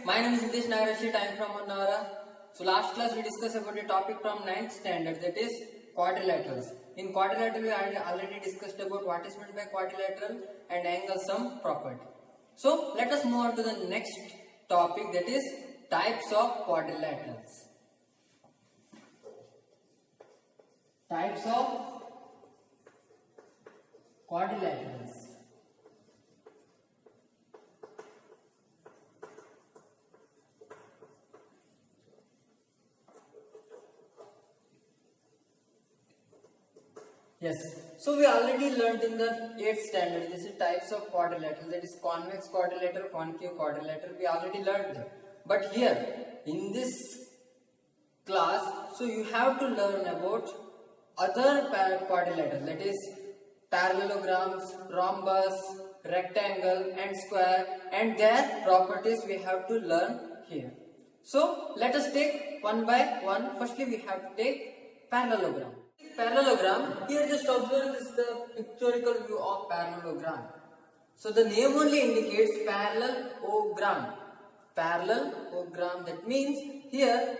My name is Nitesh Nagarashit. I am from Honavar. So last class we discussed about a topic from 9th standard, that is quadrilaterals. In quadrilateral we already discussed about what is meant by quadrilateral and angle sum property. So let us move on to the next topic, that is types of quadrilaterals. Types of quadrilaterals. Yes, so we already learned in the 8th standard, this is types of quadrilateral, that is convex quadrilateral, concave quadrilateral, we already learned that. But here, in this class, so you have to learn about other quadrilaterals, that is parallelograms, rhombus, rectangle and square, and their properties we have to learn here. So let us take one by one. Firstly we have to take parallelogram. Parallelogram, here just observe this is the pictorial view of parallelogram. So the name only indicates parallelogram. Parallelogram, that means here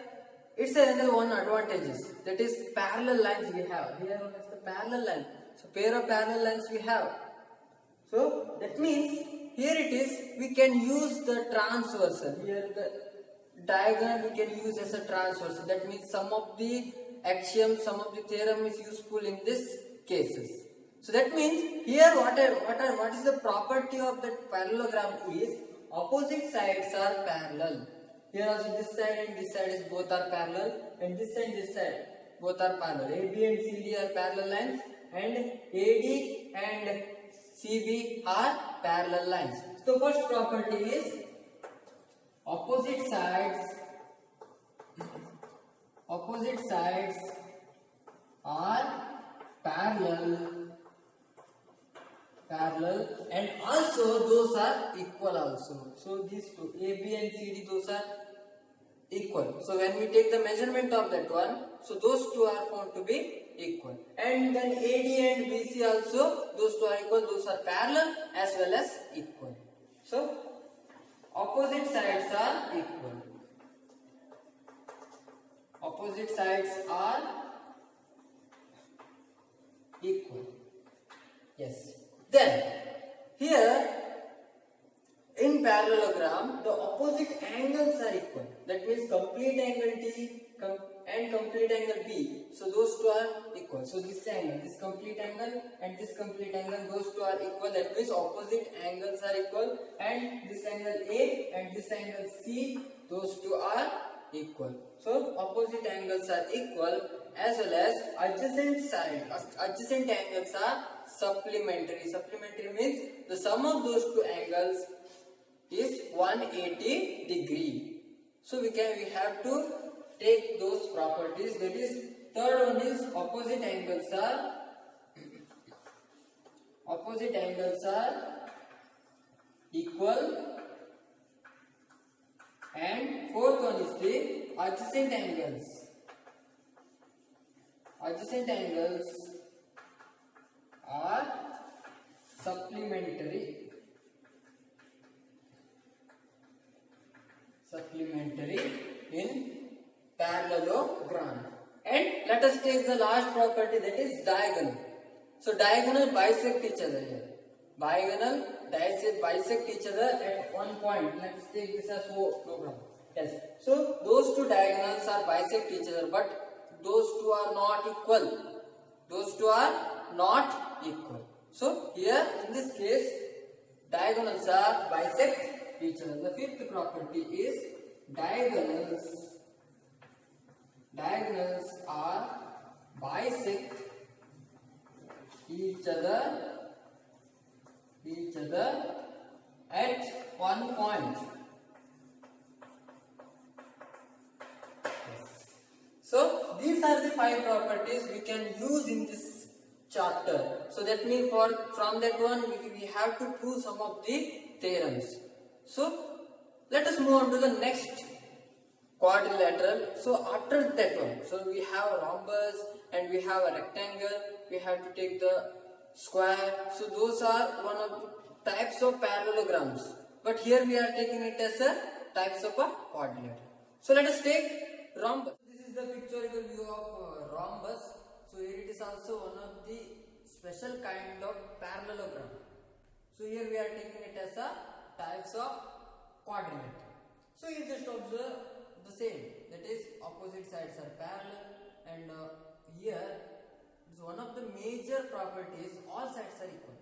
it's another one advantages, that is parallel lines we have. Here one is the parallel line. So pair of parallel lines we have. So that means here it is, we can use the transversal. Here the diagonal we can use as a transversal. That means some of the axioms, some of the theorem is useful in this cases. So that means here what is the property of that parallelogram is opposite sides are parallel. Here also this side and this side is both are parallel, and this side both are parallel. AB and CD are parallel lines, and AD and CB are parallel lines. So first property is opposite sides are parallel, and also those are equal also. So these two AB and CD, those are equal. So when we take the measurement of that one, so those two are found to be equal. And then AD and BC also, those two are equal, those are parallel as well as equal. So opposite sides are equal. Opposite sides are equal. Yes. Then here in parallelogram the opposite angles are equal. That means complete angle T and complete angle B. So those two are equal. So this angle, this complete angle and this complete angle, those two are equal. That means opposite angles are equal, and this angle A and this angle C, those two are equal. So opposite angles are equal, as well as adjacent angles are supplementary. Supplementary means the sum of those two angles is 180 degree. So we have to take those properties. That is, third one is opposite angles are equal, and fourth one is the adjacent angles. Adjacent angles are supplementary in parallelogram. And let us take the last property, that is diagonal. So diagonal bisect each other here. Diagonal bisect each other at one point. Let's take this as O, no problem. Yes. So those two diagonals are bisect each other, but those two are not equal. Those two are not equal. So here in this case, diagonals are bisect each other. The fifth property is diagonals are bisect each other at one point. So these are the 5 properties we can use in this chapter. So that means from that one we have to prove some of the theorems. So let us move on to the next quadrilateral. So after that one, so we have a rhombus and we have a rectangle, we have to take the square. So those are one of the types of parallelograms. But here we are taking it as a types of a quadrilateral. So let us take rhombus. This is the pictorial view of rhombus. So here it is also one of the special kind of parallelogram. So here we are taking it as a types of quadrilateral. So you just observe the same, that is opposite sides are parallel, and here is one of the major properties, all sides are equal.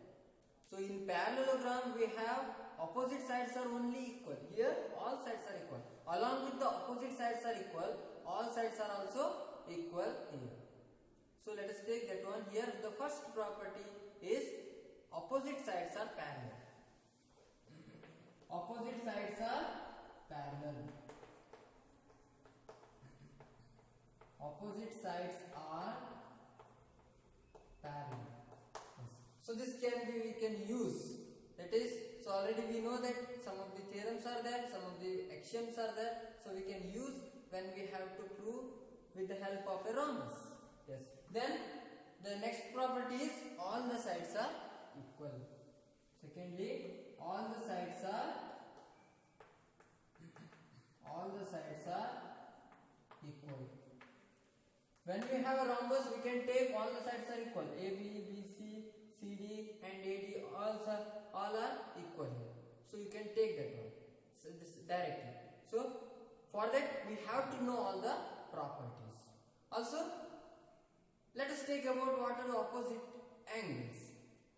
So in parallelogram we have opposite sides are only equal. Here all sides are equal. Along with the opposite sides are equal, all sides are also equal here. So let us take that one. Here the first property is opposite sides are parallel. Opposite sides are parallel. Opposite sides are parallel. So this we can use. That is, so already we know that some of the theorems are there, some of the axioms are there. So we can use when we have to prove with the help of a rhombus. Yes. Then the next property is all the sides are equal. Secondly, all the sides are equal. When we have a rhombus, we can take all the sides are equal. AB, BC, CD and AD all are equal here. So you can take that one. So this directly. So for that we have to know all the properties. Also, let us take about what are the opposite angles.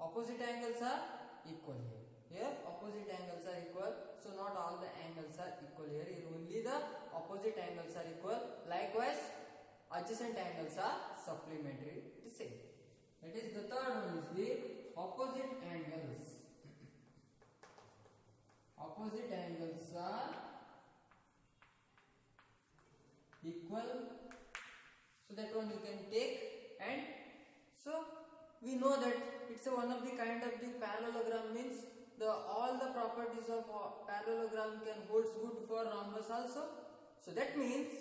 Opposite angles are equal here. Here opposite angles are equal. So not all the angles are equal here. Here only the opposite angles are equal. Likewise, adjacent angles are supplementary. It is same. That is, the third one is the opposite angles. Opposite angles are equal. So that one you can take, and so we know that it's one of the kind of the parallelogram, means all the properties of parallelogram can holds good for rhombus also. So that means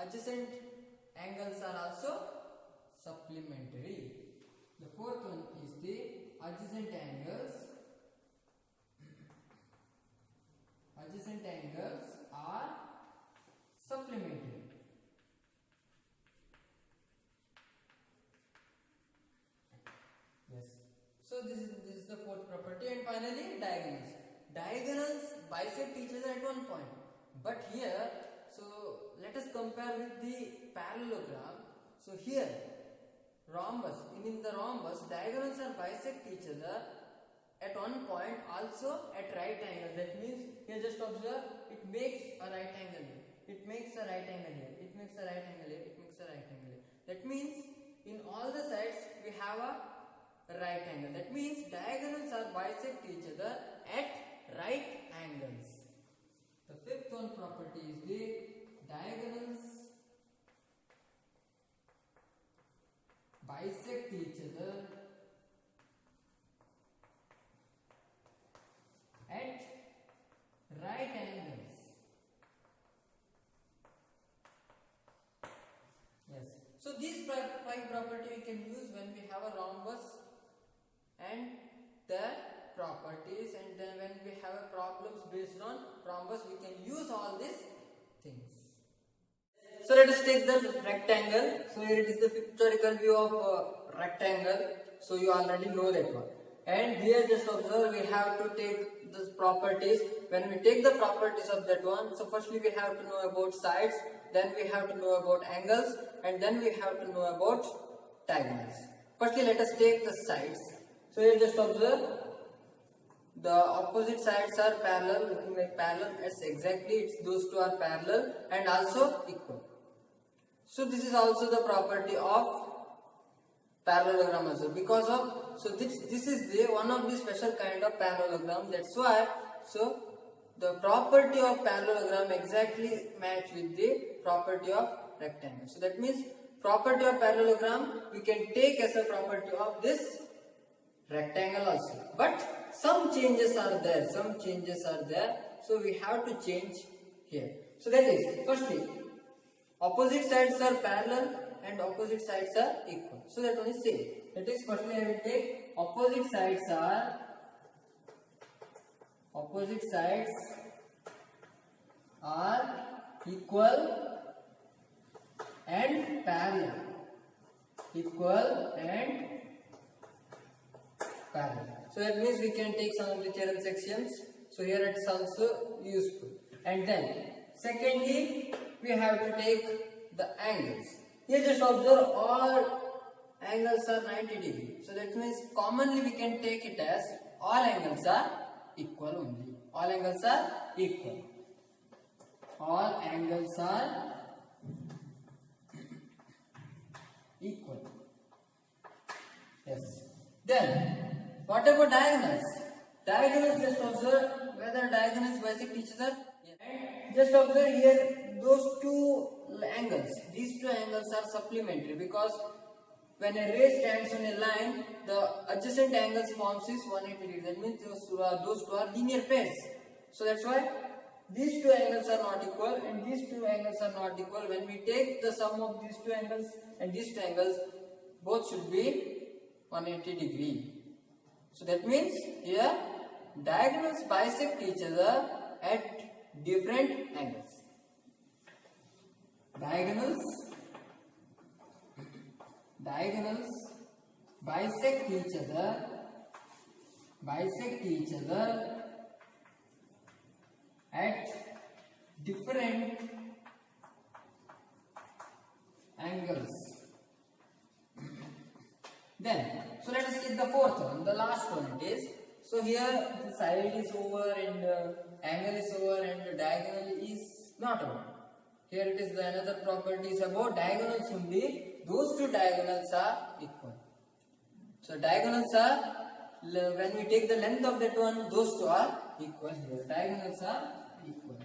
adjacent angles are also supplementary. The fourth one is the adjacent angles. Adjacent angles are supplementary. Yes. So this is the fourth property, and finally diagonals. Diagonals bisect each other at one point, but here, so let us compare with the parallelogram. So here rhombus, in the rhombus, diagonals are bisect each other at one point, also at right angle. That means here just observe, it makes a right angle here. It makes a right angle here. It makes a right angle here. It makes a right angle here. That means in all the sides we have a right angle. That means diagonals are bisect each other at right angles. The fifth one property is the diagonals bisect each other at right angles. Yes. So these five property we can use when we have a rhombus and their properties, and then when we have a problems based on rhombus, we can use all these things. So let us take the rectangle. So here it is the pictorial view of rectangle. So you already know that one. And here just observe, we have to take the properties. When we take the properties of that one, so firstly we have to know about sides, then we have to know about angles, and then we have to know about diagonals. Firstly let us take the sides. So here just observe, the opposite sides are parallel, looking like parallel. Yes, exactly, those two are parallel and also equal. So this is also the property of parallelogram as well, because of, so this is the one of the special kind of parallelogram. That's why, so the property of parallelogram exactly match with the property of rectangle. So that means property of parallelogram we can take as a property of this rectangle also, but some changes are there. So we have to change here. So that is, firstly, opposite sides are parallel and opposite sides are equal. So that one is same. That is, firstly I will take opposite sides equal and parallel. Equal and parallel. So that means we can take some of the theorem sections. So here it is also useful. And then secondly, we have to take the angles. Here just observe all angles are 90 degree. So that means commonly we can take it as all angles are equal only. All angles are equal. All angles are equal. Yes. Then what about diagonals? Diagonals, just observe whether diagonals bisect each other. And just observe here those two angles. These two angles are supplementary because when a ray stands on a line, the adjacent angles forms is 180 degrees. That means those two are linear pairs. So that's why these two angles are not equal and these two angles are not equal. When we take the sum of these two angles and these two angles, both should be 180 degree. So that means here diagonals bisect each other at different angles. Diagonals bisect each other at different angles. Then, so let us take the fourth one, the last one it is. So here the side is over and angle is over and the diagonal is not over. Here it is the another property is about diagonals only. Those two diagonals are equal. So diagonals are, when we take the length of that one, those two are equal here. Diagonals are equal.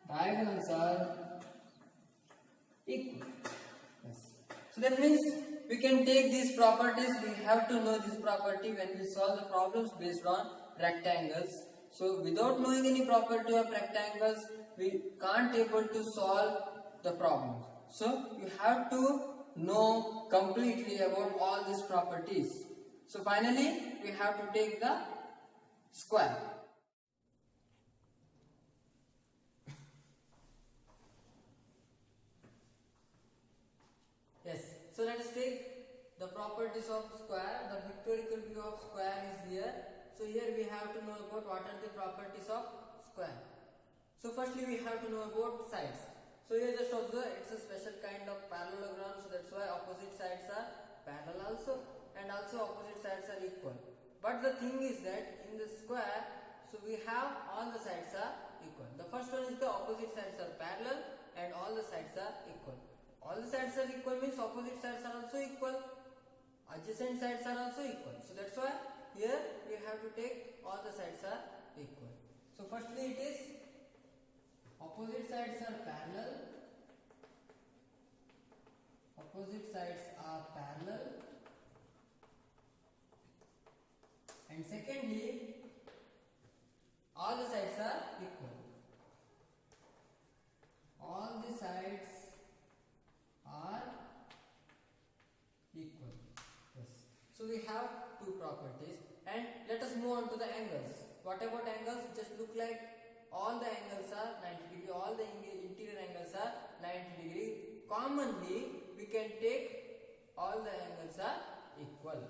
Diagonals are equal. Yes. So that means we can take these properties. We have to know this property when we solve the problems based on rectangles. So without knowing any property of rectangles, we can't able to solve the problems. So you have to know completely about all these properties. So finally, we have to take the square. Yes. So let us take the properties of square. The pictorial view of square is here. So here we have to know about what are the properties of square. So firstly we have to know about sides. So here just observe it's a special kind of parallelogram, so that's why opposite sides are parallel also and also opposite sides are equal. But the thing is that in the square, so we have all the sides are equal. The first one is the opposite sides are parallel and all the sides are equal. All the sides are equal means opposite sides are also equal. Adjacent sides are also equal. So that's why here we have to take all the sides are equal. So firstly it is opposite sides are parallel. Opposite sides are parallel. And secondly, all the sides are equal. All the sides are equal. Yes. So we have two properties. And let us move on to the angles. What about angles? Just look like all the angles are 90 degree. All the interior angles are 90 degree. Commonly, we can take all the angles are equal.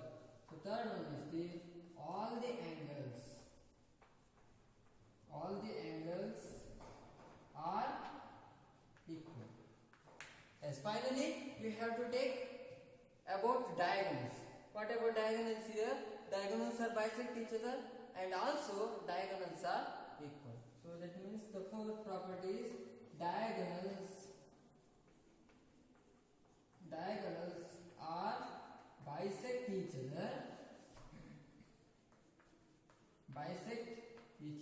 So third one is the all the angles are equal. Yes. Finally, we have to take about diagonals. What about diagonals here? Diagonals are bisect each other and also diagonals are equal. So that means the fourth property is diagonals are bisect each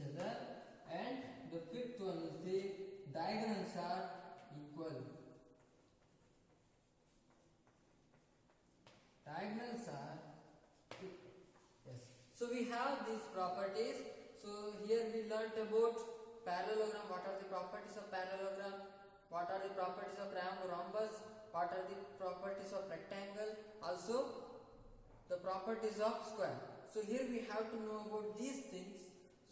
other and the fifth one is the diagonals are equal. Diagonals are equal. Yes. So we have these properties. So here we learnt about parallelogram. What are the properties of parallelogram? What are the properties of rhombus? What are the properties of rectangle? Also the properties of square. So here we have to know about these things.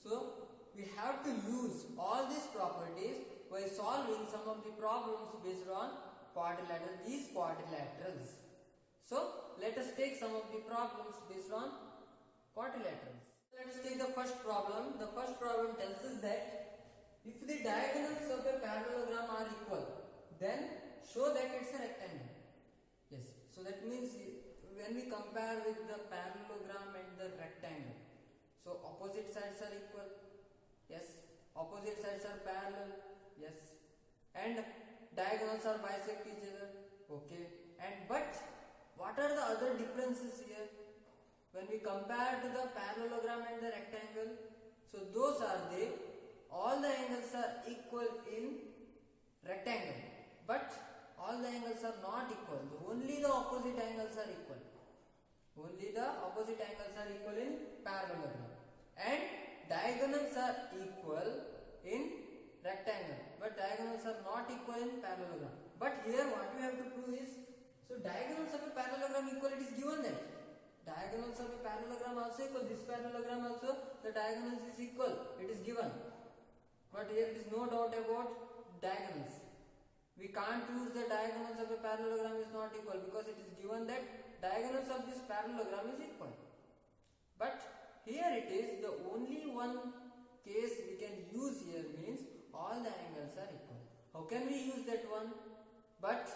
So we have to use quadrilateral, these quadrilaterals. So let us take some of the problems based on quadrilaterals. Let us take the first problem. The first problem tells us that if the diagonals of a parallelogram are equal, then show that it's a rectangle. Yes, so that means when we compare with the parallelogram and the rectangle, so opposite sides are equal. Yes, opposite sides are parallel. Yes, and diagonals are bisect each other. Okay, and but what are the other differences here? When we compare to the parallelogram and the rectangle, so those are all the angles are equal in rectangle, but all the angles are not equal. Only the opposite angles are equal. Only the opposite angles are equal in parallelogram, and diagonals are equal in rectangle, but diagonals are not equal in parallelogram. But here what we have to prove is, so diagonals of a parallelogram equal, it is given that diagonals of a parallelogram also equal, this parallelogram also the diagonals is equal, it is given. But here there is no doubt about diagonals. We can't use the diagonals of a parallelogram is not equal, because it is given that diagonals of this parallelogram is equal. But here it is, the only one case we can use here means all the angles are equal. How can we use that one? But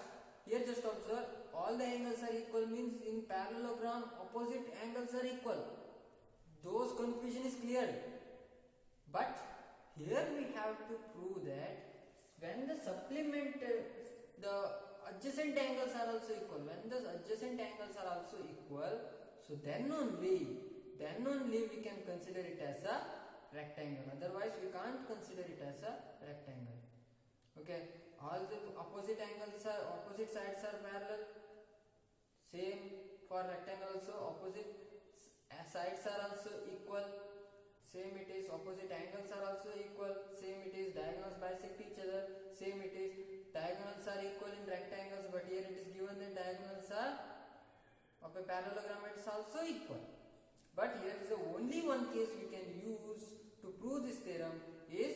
here just observe, all the angles are equal means in parallelogram opposite angles are equal. Those confusion is clear. But here we have to prove that when the the adjacent angles are also equal, when the adjacent angles are also equal, so then only we can consider it as a rectangle. Otherwise we can't consider it as a rectangle. Okay, all the opposite sides are parallel. Same for rectangle also, opposite sides are also equal. Same it is, opposite angles are also equal. Same it is, diagonals bisect each other. Same it is, diagonals are equal in rectangles, but here it is given that diagonals are of a parallelogram, it is also equal. But here is the only one case we can use to prove this theorem is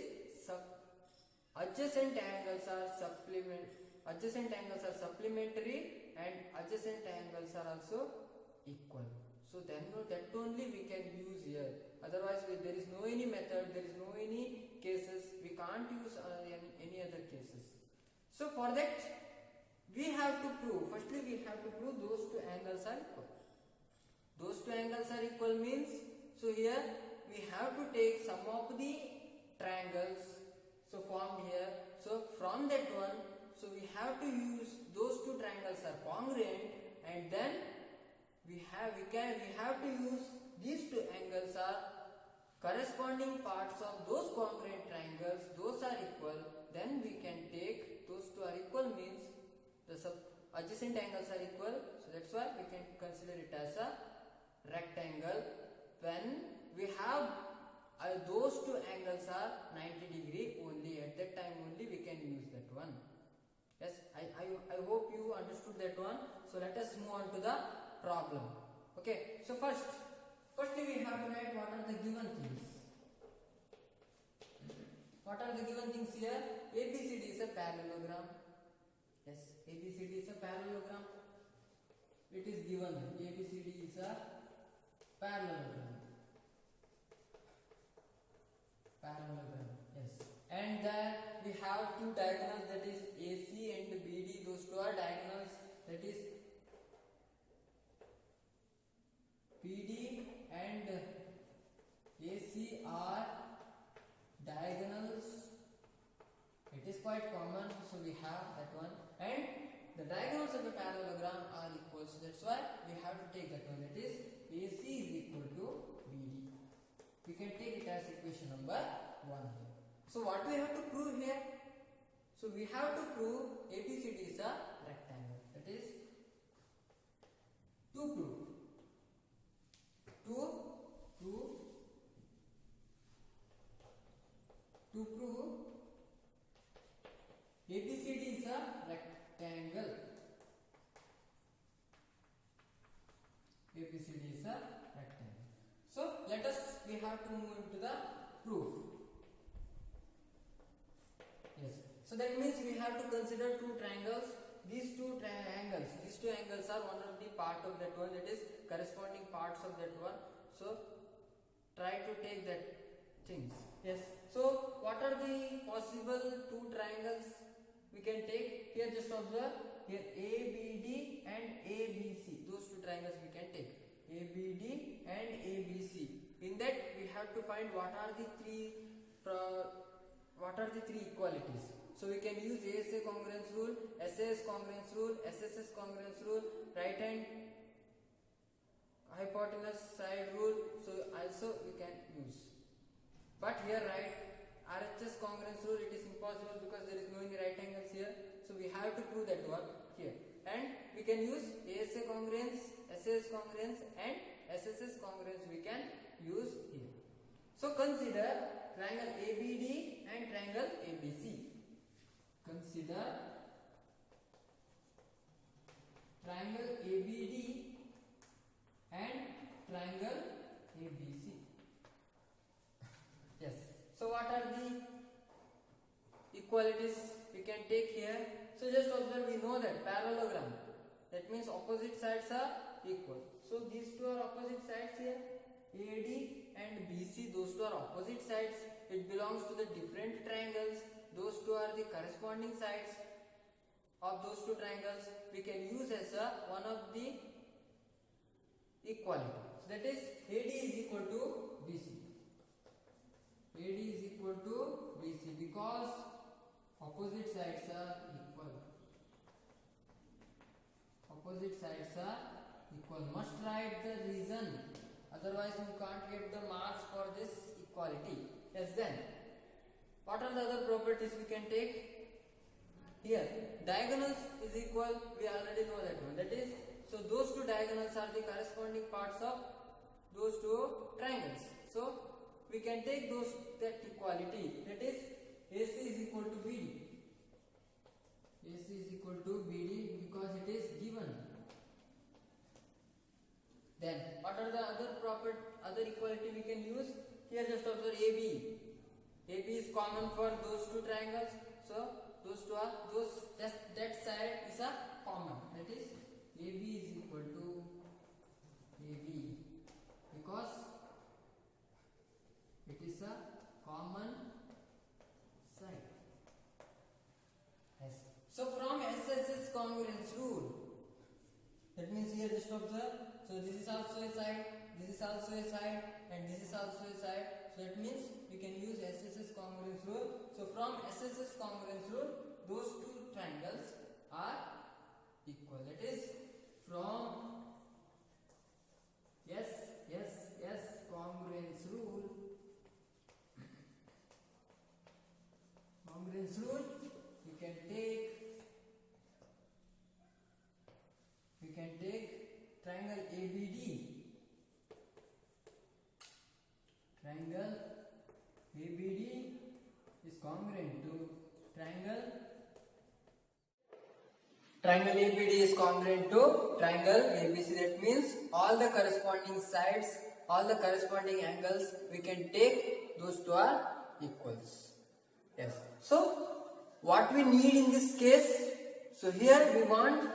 adjacent angles are supplementary and adjacent angles are also equal. So then that only we can use here. Otherwise there is no any method, there is no any cases, we can't use any other cases. So for that we have to prove, firstly we have to prove those two angles are equal. Those two angles are equal means, so here we have to take some of the triangles so formed here. So from that one, so we have to use those two triangles are congruent, and then we have to use these two angles are corresponding parts of those congruent triangles, those are equal. Then we can take those two are equal means the adjacent angles are equal, so that's why we can consider it as a rectangle. When we have those two angles are 90 degree only, at that time only we can use that one. Yes, I hope you understood that one. So let us move on to the problem. Okay, so firstly we have to write what are the given things. What are the given things here? ABCD is a parallelogram. Yes, ABCD is a parallelogram. It is given ABCD is a parallelogram. Yes, and then we have two diagonals, that is AC and BD. Those two are diagonals, that is BD and AC are diagonals. It is quite common, so we have that one. And the diagonals of a parallelogram are equal, so that's why we have to take that one, that is AC is equal to BD. We can take it as equation number 1 here. So what we have to prove here? So we have to prove ABCD is a rectangle. That is to prove ABCD is a rectangle. ABCD is a rectangle. So we have to move into the proof. Yes. So that means we have to consider two triangles. these two angles are one of the part of that one, that is corresponding parts of that one. So try to take that things. Yes. So what are the possible two triangles we can take? Here just observe, here ABD and ABC, those two triangles we can take, ABD and ABC. In that we have to find what are the three equalities. So we can use ASA congruence rule, SAS congruence rule, SSS congruence rule, right hand hypotenuse side rule, so also we can use. But here RHS congruence rule, it is impossible because there is no any right angles here, so we have to prove that one here. And we can use ASA congruence, SAS congruence and SSS congruence we can use here. So consider triangle ABD and triangle ABC. Consider triangle ABD and triangle ABC. Yes. So what are the equalities we can take here? So just observe, we know that parallelogram, that means opposite sides are equal. So these two are opposite sides here, AD and BC, those two are opposite sides. It belongs to the different triangles. Those two are the corresponding sides of those two triangles. We can use as one of the equality. So that is AD is equal to BC. AD is equal to BC because opposite sides are equal. Opposite sides are equal. Must write the reason, otherwise you can't get the marks for this equality. Yes, then what are the other properties we can take? Here diagonals is equal, we already know that one, that is, so those two diagonals are the corresponding parts of those two triangles. So we can take that equality, that is AC is equal to BD. AC is equal to BD because it is given. Then what are the other equality we can use? Here just observe AB. AB is common for those two triangles. So that side is a common. That is AB is equal to AB because it is a common side. Yes. So from SSS congruence rule, that means here just observe. So this is also a side, this is also a side, and this is also a side. So it means we can use SSS congruence rule. So from SSS congruence rule, those two triangles are equal. That is from congruence rule. Congruence rule, we can take triangle ABD. Triangle ABD is congruent to triangle ABD is congruent to triangle ABC. That means all the corresponding sides, all the corresponding angles we can take, those two are equals. Yes. So what we need in this case, so here we want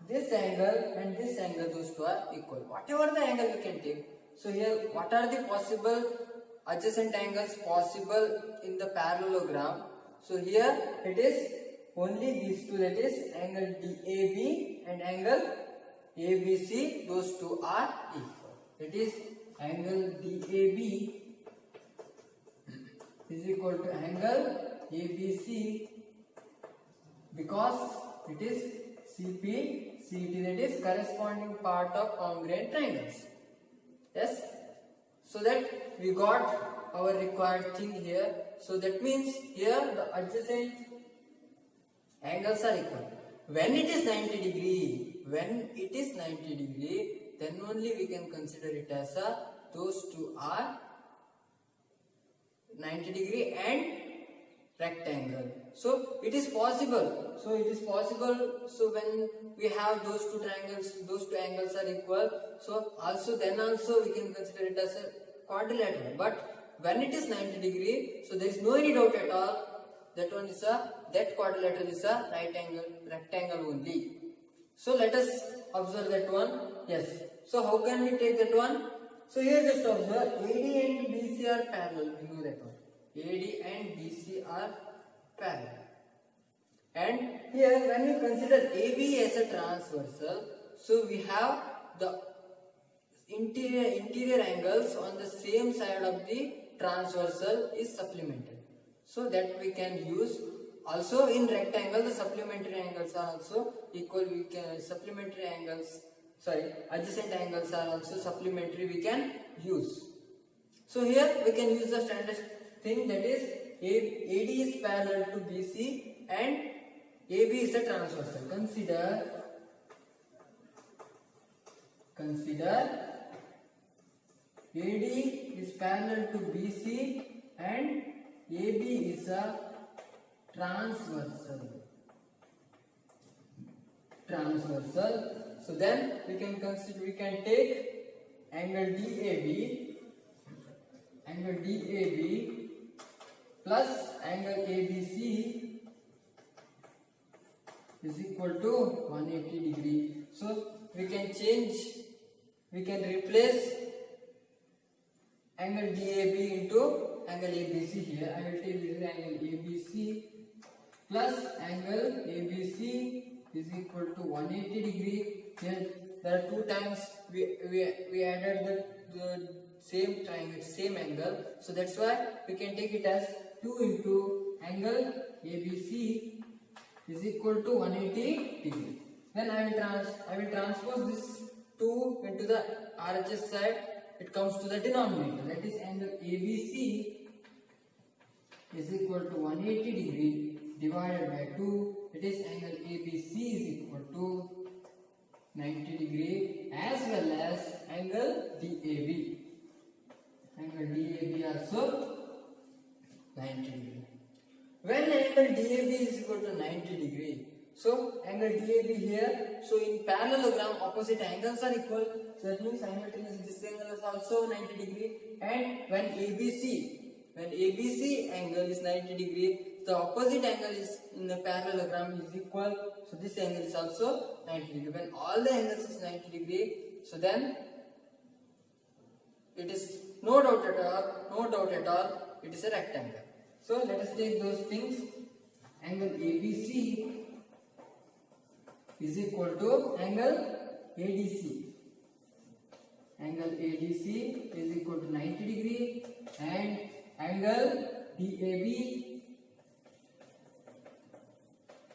this angle and this angle, those two are equal. Whatever the angle we can take. So here what are the possible adjacent angles possible in the parallelogram? So here it is only these two, that is angle DAB and angle ABC, those two are equal. It is angle DAB is equal to angle ABC because it is CP, that is corresponding part of congruent triangles. Yes. So that we got our required thing here. So that means here the adjacent angles are equal. When it is 90 degree, then only we can consider it as those two are 90 degree and rectangle. So it is possible. So when we have those two triangles, those two angles are equal. So then also we can consider it as a quadrilateral. But when it is 90 degree, so there is no any doubt at all. that quadrilateral is a rectangle only. So let us observe that one. Yes. So how can we take that one? So here just observe AD and BC are parallel. We know that one. AD and BC are parallel. And here when we consider AB as a transversal, so we have the interior angles on the same side of the transversal is supplemented. So that we can use. Also in rectangle the supplementary angles are also equal. We can adjacent angles are also supplementary we can use. So here we can use the standard thing, that is AD is parallel to BC and AB is a transversal. Consider AD is parallel to BC and AB is a transversal. So then we can take angle DAB plus angle ABC is equal to 180 degree. So we can replace angle DAB into angle ABC here. I will take this angle ABC plus angle ABC is equal to 180 degree. Here there are 2 times we added the same triangle, same angle. So that's why we can take it as 2 into angle ABC is equal to 180 degree. Then I will transpose this 2 into the RHS side. It comes to the denominator, that is angle ABC is equal to 180 degree divided by 2. It is angle ABC is equal to 90 degree as well as angle DAB. Angle DAB also 90 degree. When angle DAB is equal to 90 degree, so angle DAB here, so in parallelogram opposite angles are equal. So that means simultaneously this angle is also 90 degree. And when ABC angle is 90 degree, the opposite angle is in the parallelogram is equal. So this angle is also 90 degree. When all the angles is 90 degree, so then it is no doubt at all, it is a rectangle. So let us take those things. Angle ABC is equal to angle ADC. Angle ADC is equal to 90 degree and angle DAB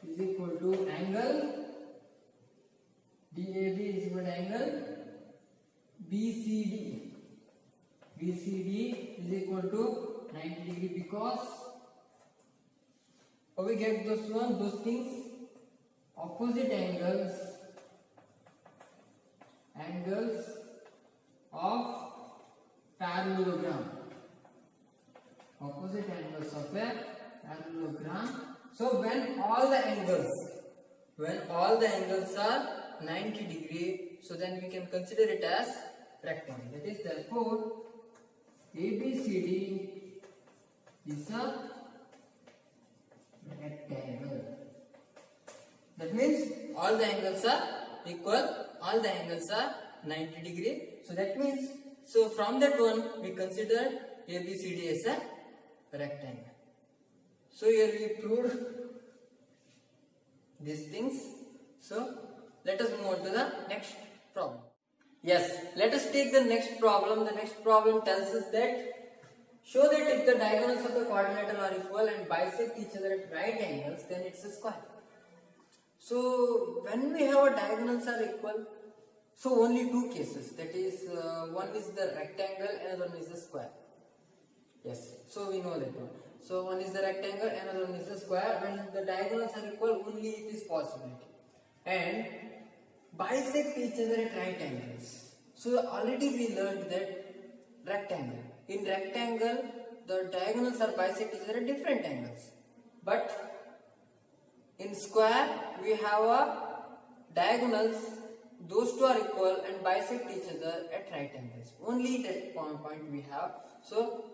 is equal to angle BCD. BCD is equal to 90 degree because we get those things, opposite angles of parallelogram. Opposite angles of a parallelogram. So when all the angles are 90 degree, so then we can consider it as rectangle. That is, therefore ABCD is a rectangle. That means all the angles are equal, all the angles are 90 degree. So that means, so from that one we consider ABCD as a rectangle. So here we proved these things. So let us move on to the next problem. Yes, let us take the next problem. The next problem tells us that show that if the diagonals of the quadrilateral are equal and bisect each other at right angles, then it's a square. So when we have a diagonals are equal, so only 2 cases, that is one is the rectangle, another one is the square. Yes, so we know that one. So one is the rectangle, another one is the square. When the diagonals are equal, only it is possibility. And bisect each other at right angles. So already we learned that rectangle. In rectangle, the diagonals are bisect each other at different angles. But in square, we have a diagonals, those 2 are equal and bisect each other at right angles. Only that point we have. So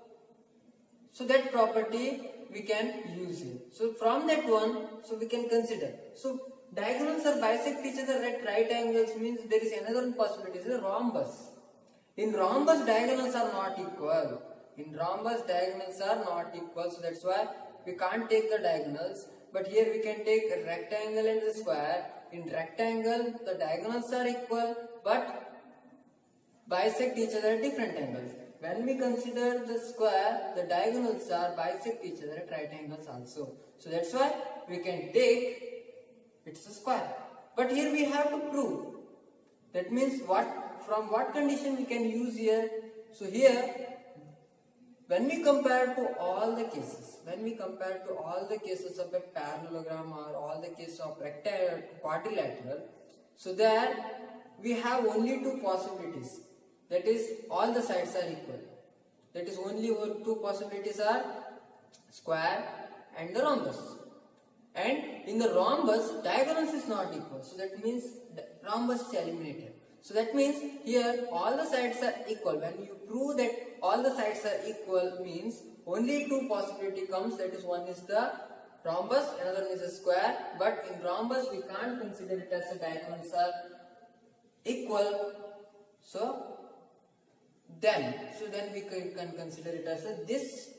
that property we can use here. So from that one, so we can consider. So diagonals are bisect each other at right angles means there is another possibility, is a rhombus. In rhombus, diagonals are not equal. In rhombus, diagonals are not equal. So that's why we can't take the diagonals. But here we can take a rectangle and the square. In rectangle, the diagonals are equal, but bisect each other at different angles. When we consider the square, the diagonals are bisect each other at right angles also. So that's why we can take it's a square. But here we have to prove. That means from what condition we can use here. So here, when we compare to all the cases, of a parallelogram or all the cases of rectangle, quadrilateral, so there we have only two possibilities. That is, all the sides are equal. That is, only two possibilities are square and the rhombus. And in the rhombus, diagonals is not equal. So that means the rhombus is eliminated. So that means here all the sides are equal. When you prove that all the sides are equal means only two possibility comes. That is, one is the rhombus, another one is a square. But in rhombus we can't consider it as the diagonals are equal. So then we can consider it as this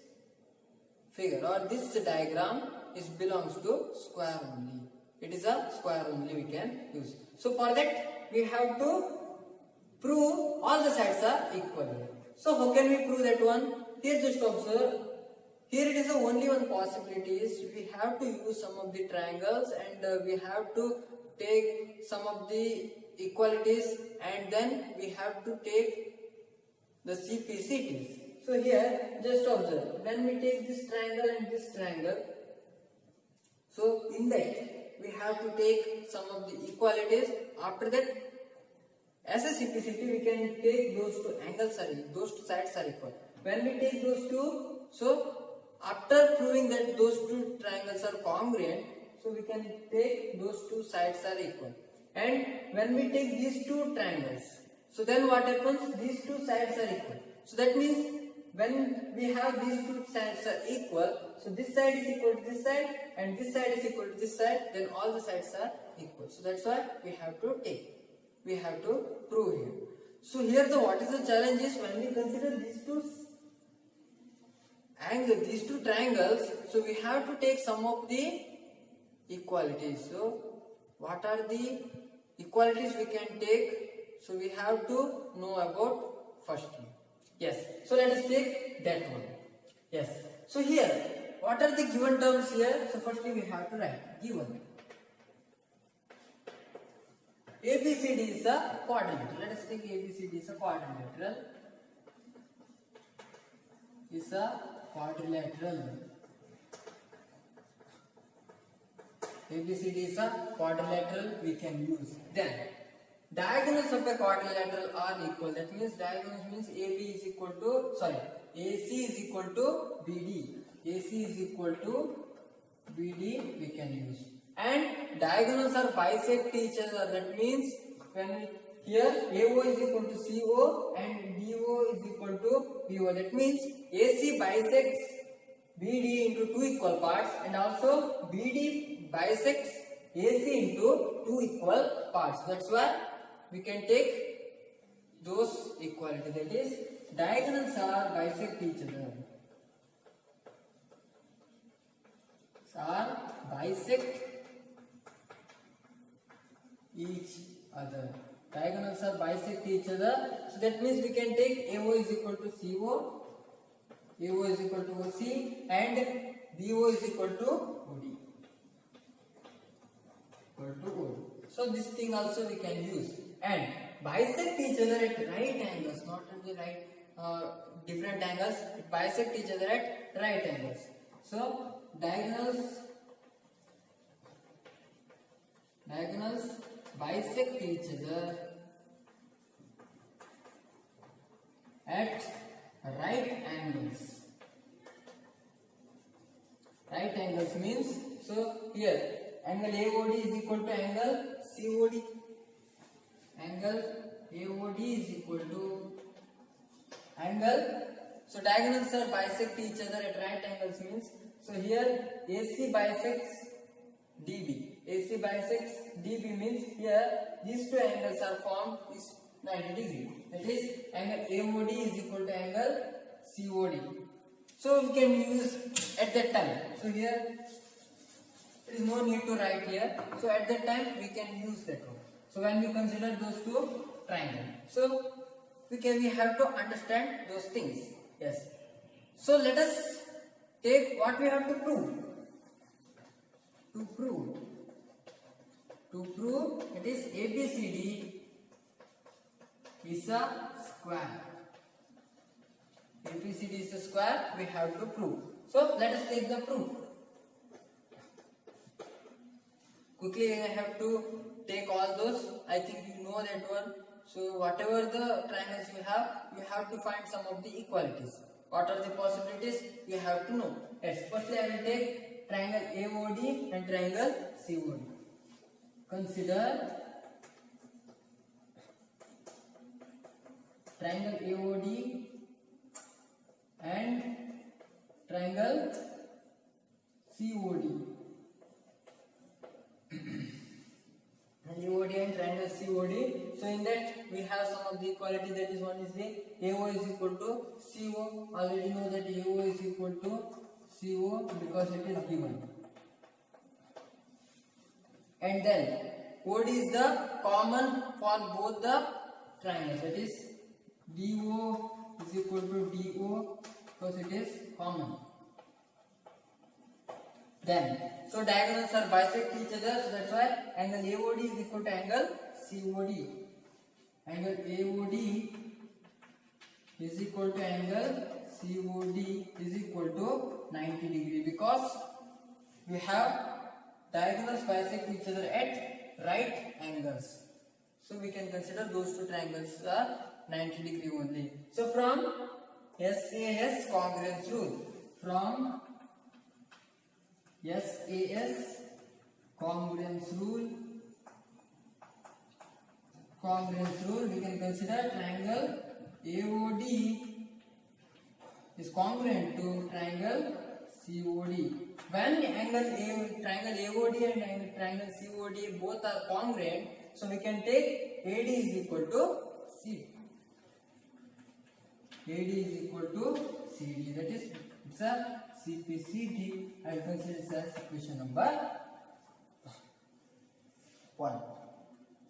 figure or this diagram belongs to square only. It is a square only we can use. So for that we have to prove all the sides are equal. So how can we prove that one? Here just observe. Here it is the only one possibility is we have to use some of the triangles and we have to take some of the equalities and then we have to take the CPCTs. So here just observe. When we take this triangle and this triangle, so in that we have to take some of the equalities. After that, as a CPCT, we can take those two angles those two sides are equal. When we take those two, so after proving that those two triangles are congruent, so we can take those two sides are equal. And when we take these two triangles, so then what happens? These two sides are equal. So that means when we have these two sides are equal, so this side is equal to this side and this side is equal to this side, then all the sides are equal. So that's why we have to take. We have to prove here. So here what is the challenge is when we consider these two triangles, so we have to take some of the equalities. So what are the equalities we can take? So we have to know about firstly. Yes. So let us take that one. Yes. So here, what are the given terms here? So firstly we have to write given. ABCD is a quadrilateral. Let us take ABCD is a quadrilateral. ABCD is a quadrilateral we can use. Then diagonals of a quadrilateral are equal. That means diagonals means AC is equal to BD. AC is equal to BD we can use. And diagonals are bisect each other. That means when here AO is equal to CO and DO is equal to BO. That means AC bisects BD into two equal parts and also BD bisects AC into two equal parts. That's why we can take those equality. That is, diagonals are bisect each other. Diagonals are bisect each other. So that means we can take AO is equal to CO, AO is equal to OC, and BO is equal to OD. So this thing also we can use. And bisect each other at right angles, not at the right different angles. Bisect each other at right angles. So diagonals bisect each other at right angles. Right angles means, so here angle AOD is equal to angle COD. Angle AOD is equal to angle. So diagonals are bisect each other at right angles means, so So here AC bisects DB. AC bisects DB means here these two angles are formed is 90 degree. That is angle AOD is equal to angle COD. So we can use at that time. So here there is no need to write here. So at that time we can use that one. So when we consider those two triangles, so we have to understand those things. Yes. So let us take what we have to prove. To prove it is ABCD is a square. ABCD is a square, we have to prove. So let us take the proof. Quickly I have to take all those. I think you know that one. So whatever the triangles you have to find some of the equalities. What are the possibilities? You have to know. Yes. Firstly, I will take triangle AOD and triangle COD. Consider triangle AOD and triangle COD. AOD and triangle COD. So in that we have some of the equality, that is one is the AO is equal to CO. Already know that AO is equal to CO because it is given. And then OD is the common for both the triangles. That is DO is equal to DO because it is common. Then so diagonals are bisect each other, so that's why angle AOD is equal to angle COD. Angle AOD is equal to angle COD is equal to 90 degree because we have diagonals bisect each other at right angles. So we can consider those two triangles are 90 degree only. So from SAS congruence rule, from SAS congruence rule, we can consider triangle AOD is congruent to triangle COD. When triangle AOD and triangle COD both are congruent, so we can take AD is equal to CD. AD is equal to CD. That is, it's a CPCD. I will consider this as equation number 1.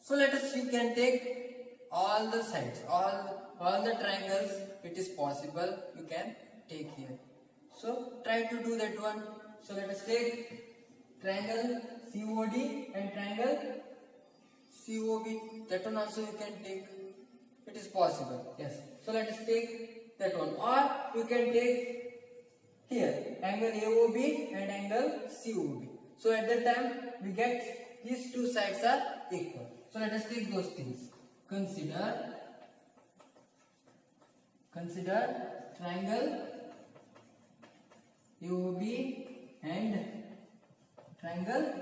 So let us, you can take all the sides, all the triangles. It is possible. You can take here. So try to do that one. So let us take triangle COD and triangle COB. That one also you can take. It is possible. Yes. So let us take that one. Or you can take here angle AOB and angle COB. So at that time we get these two sides are equal. So let us take those things. Consider triangle AOB and triangle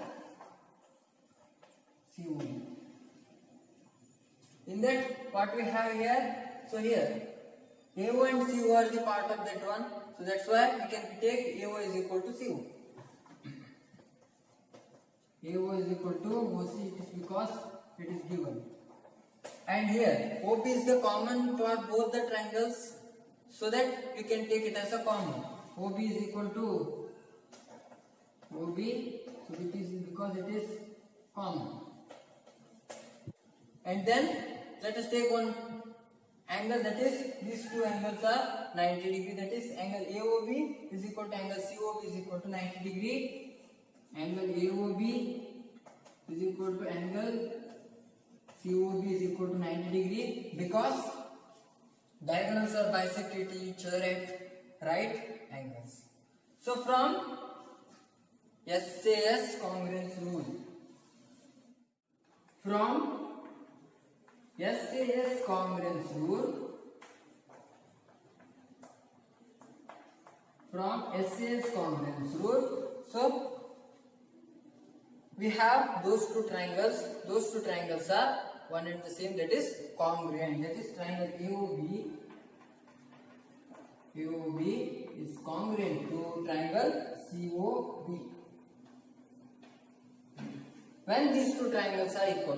COB. In that, what we have here? So here AO and CO are the part of that one. So that's why we can take AO is equal to CO. AO is equal to OC. It is because it is given. And here OP is the common for both the triangles, so that we can take it as a common. OB is equal to OB, so it is because it is common. And then let us take one angle, that is these two angles are 90 degree. That is angle AOB is equal to angle COB is equal to 90 degree. Angle AOB is equal to angle COB is equal to 90 degree because diagonals are bisected each other at right angles. So from SAS congruence rule, from SAS congruence rule, so we have those two triangles. Those two triangles are one and the same, that is congruent. That is triangle AOB AOB is congruent to triangle COD. When these two triangles are equal,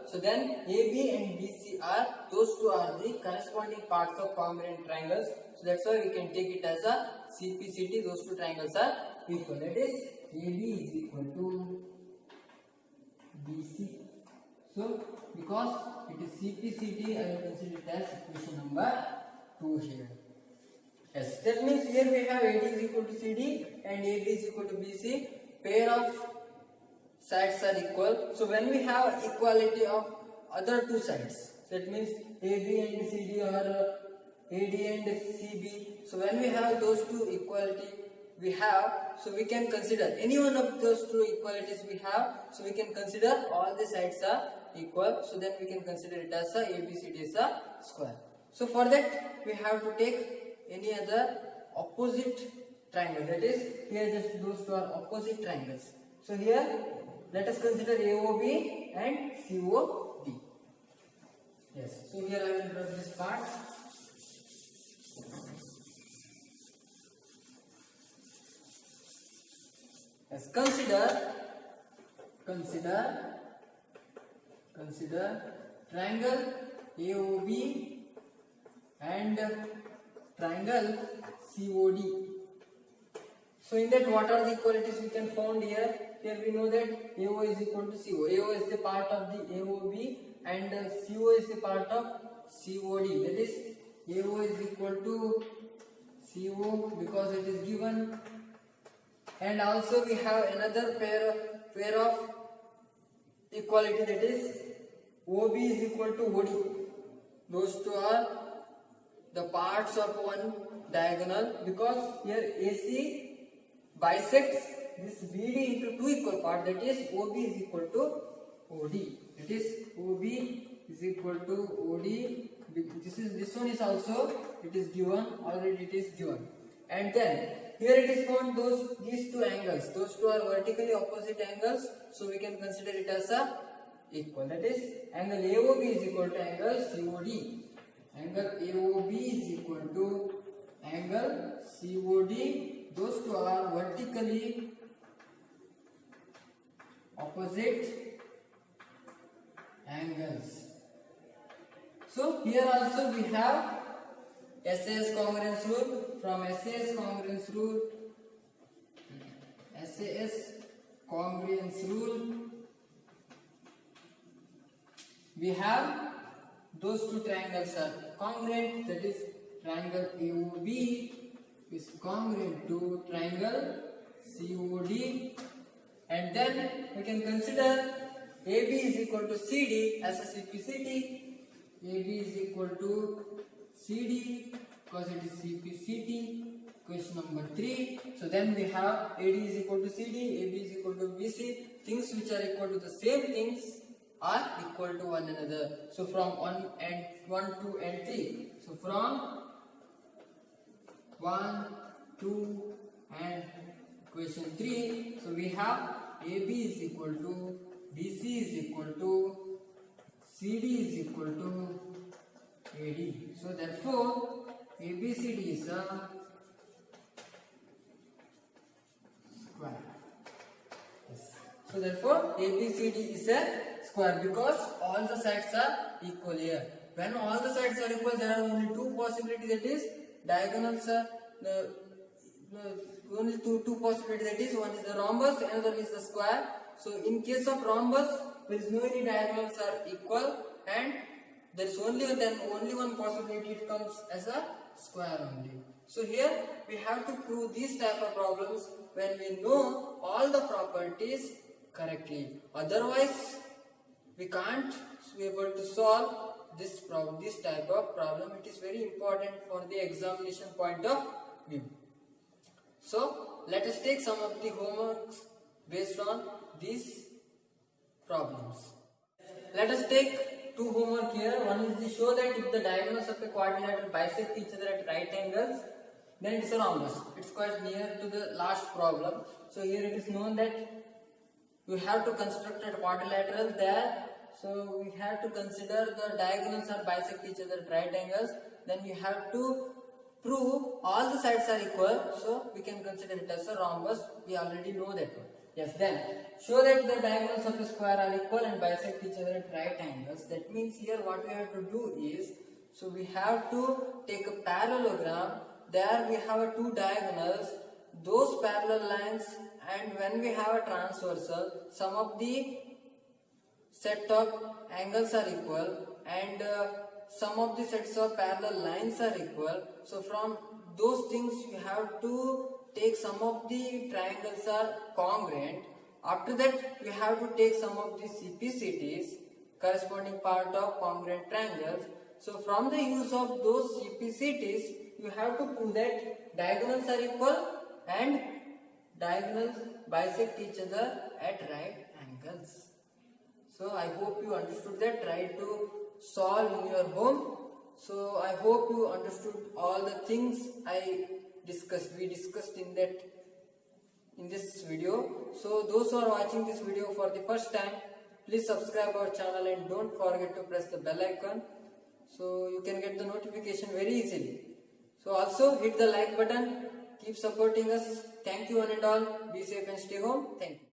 so then AB and BC are, those two are the corresponding parts of congruent triangles. So that's why we can take it as a CPCT. Those two triangles are equal. That is AB is equal to BC. So because it is CPCT, I will consider it as equation number 2 here. Yes, that means here we have AD is equal to CD and AB is equal to BC. Pair of sides are equal. So when we have equality of other two sides, that means AB and CD or AD and CB. So when we have those two equality we have, so we can consider any one of those two equalities we have. So we can consider all the sides are equal. So then we can consider it as a ABCD is a square. So for that we have to take any other opposite triangle. That is here just those two are opposite triangles. So here let us consider AOB and COD. Yes. So here I will draw this part. Yes. Consider triangle AOB and triangle COD. So in that, what are the equalities we can found here? Here we know that AO is equal to CO. AO is the part of the AOB and CO is the part of COD. That is AO is equal to CO because it is given. And also we have another pair of equality, that is OB is equal to OD. Those two are the parts of one diagonal because here AC bisects this BD into two equal parts, that is OB is equal to OD. That is OB is equal to OD. This one is also, it is given, already it is given. And then here it is found these two angles, those two are vertically opposite angles, so we can consider it as a equal. That is angle AOB is equal to angle COD. Angle AOB is equal to angle COD. Those two are vertically opposite angles. So here also we have SAS congruence rule. From SAS congruence rule, we have those two triangles are congruent. That is triangle AOB is congruent to triangle COD, and then we can consider AB is equal to CD as a CPCT. AB is equal to CD because it is CPCT. Question number 3. So then we have AD is equal to CD, AB is equal to BC. Things which are equal to the same things are equal to one another. So from 1, 2 and 3. So from 1, 2 and question 3. So we have AB is equal to BC is equal to CD is equal to AD. So therefore ABCD is a square. Yes. So therefore ABCD is a square because all the sides are equal here. When all the sides are equal, there are only two possibilities, that is diagonals are only two possibilities, that is one is the rhombus, another is the square. So in case of rhombus, there is no any diagonals are equal and there is only one possibility, it comes as a square only. So here we have to prove these type of problems when we know all the properties correctly. Otherwise we can't be able to solve this type of problem. It is very important for the examination point of view. So let us take some of the homeworks based on these problems. Let us take two homework here. One is to show that if the diagonals of a quadrilateral bisect each other at right angles, then it is a rhombus. It's quite near to the last problem. So here it is known that you have to construct a quadrilateral there. So we have to consider the diagonals are bisect each other at right angles. Then we have to prove all the sides are equal. So we can consider it as a rhombus. We already know that one. Yes, then show that the diagonals of the square are equal and bisect each other at right angles. That means here what we have to do is, so we have to take a parallelogram. There we have two diagonals, those parallel lines, and when we have a transversal, some of the set of angles are equal and some of the sets of parallel lines are equal. So from those things you have to take some of the triangles are congruent. After that we have to take some of the CPCTs, corresponding part of congruent triangles. So from the use of those CPCTs you have to prove that diagonals are equal and diagonals bisect each other at right angles. So I hope you understood that. Try to solve in your home. So I hope you understood all the things we discussed in this video. So those who are watching this video for the first time, please subscribe our channel and don't forget to press the bell icon so you can get the notification very easily. So also hit the like button. Keep supporting us. Thank you one and all. Be safe and stay home. Thank you.